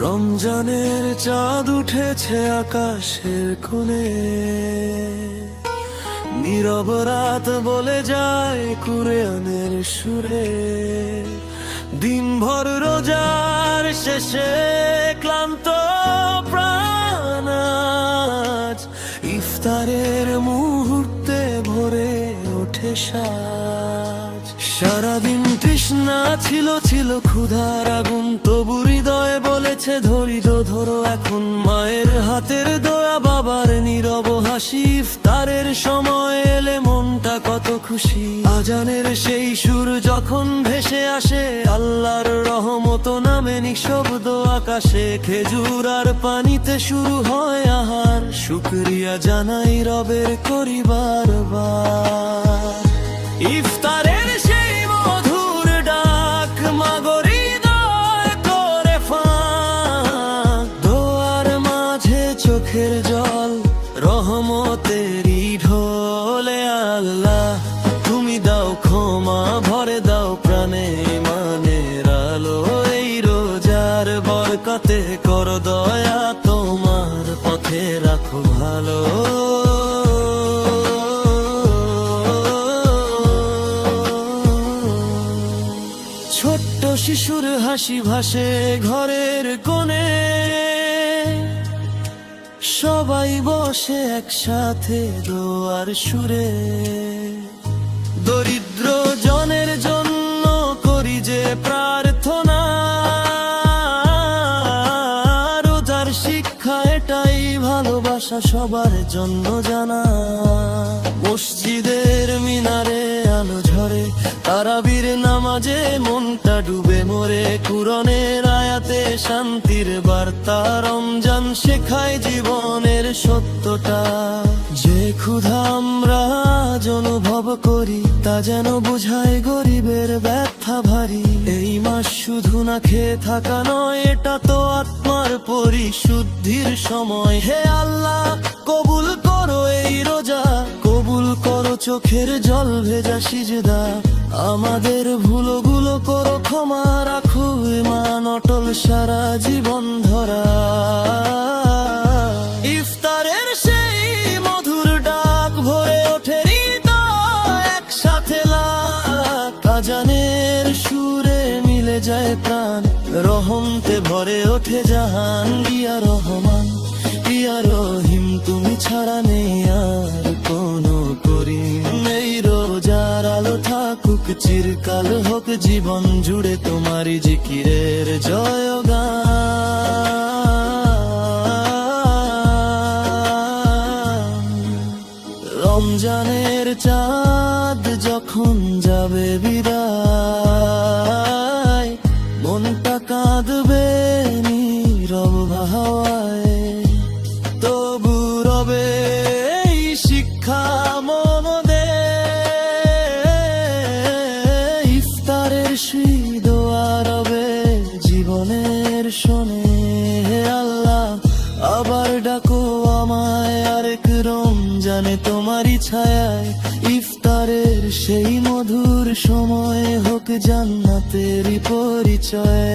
রমজানের চাঁদ উঠেছে আকাশের কোণে, নীরব রাত বলে যায় কুরআনের সুরে। দিনভর রোজার শেষে ক্লান্ত প্রাণ আজ ইফতারের মুহূর্তে ভরে ওঠে সাজ। সারাদিন তৃষ্ণা ছিল ক্ষুধার আগুন, তবু হৃদয়ে বলেছে ধৈর্য ধরো এখন। মায়ের হাতের দোয়া, বাবার নীরব হাসি, ইফতারের সময় এলে মনটা কত খুশি। আজানের সেই সুর যখন ভেসে আসে, আল্লাহর রহমত নামে নিঃশব্দ আকাশে। খেজুর আর পানিতে শুরু হয় আহার, শুকরিয়া জানাই রবের করি বারবার। ইফতারের সেই মধুর ডাক মাগো হৃদয় করে ফাঁক, দোয়ার মাঝে চোখের জল রহমতেরই ঢোলে। আল্লাহ তুমি দাও ক্ষমা, ভরে দাও প্রাণে ইমানের আলো। এই রোজার বরকতে করো দয়া, তোমার পথে রাখো ভালো। ছোট্ট শিশুর হাসি ভাসে ঘরের কোণে, সবাই বসে একসাথে দোয়ার সুরে। দরিদ্র জনের জন্য করি যে প্রার্থনা, রোজার শিক্ষা এটাই ভালোবাসা সবার জন্য জানা। মসজিদের মিনারে আলো ঝরে, তারাবির নামাজে মনটা ডুবে মরে। কুরআনের আয়াতে শান্তির বার্তা, রমজান শেখায় জীবনের সত্যটা। যে ক্ষুধা আমরা আজ অনুভব করি, তা যেন বোঝায় গরিবের ব্যথা ভারী। এই মাস শুধু না খেয়ে থাকা নয়, এটা তো আত্মার পরিশুদ্ধির সময়। হে আল্লাহ কবুল করো এই রোজা, কবুল করো চোখের জল ভেজা সিজদা। আমাদের ভুলগুলো করো ক্ষমা, রাখো ঈমান অটল সারা জীবন ধরা। ইফতারের সেই মধুর ডাক ভরে ওঠে হৃদয় একসাথে লাখ। আজানের সুরে মিলে যায় প্রাণ, রহমতে ভরে ওঠে জাহান। ইয়া রহমান ইয়া রহিম, তুমি ছাড়া নেই আর কোনো করিম। এই রোজার আলো থাকুক চিরকাল, হোক জীবন জুড়ে তোমারই জিকিরের জয়গান। রমজানের চাঁদ যখন যাবে বিদায়, মনটা কাঁদবে নীরব হাওয়ায়। তবু রবে এই শিক্ষা মন দে, ইফতারের সেই দোয়া রবে জীবনের শোনে। হে আল্লাহ আবার ডাকো আমায় আরেক রমজানে তোমারই ছায়ায়। ইফতারের সেই মধুর সময় হোক জান্নাতেরই পরিচয়।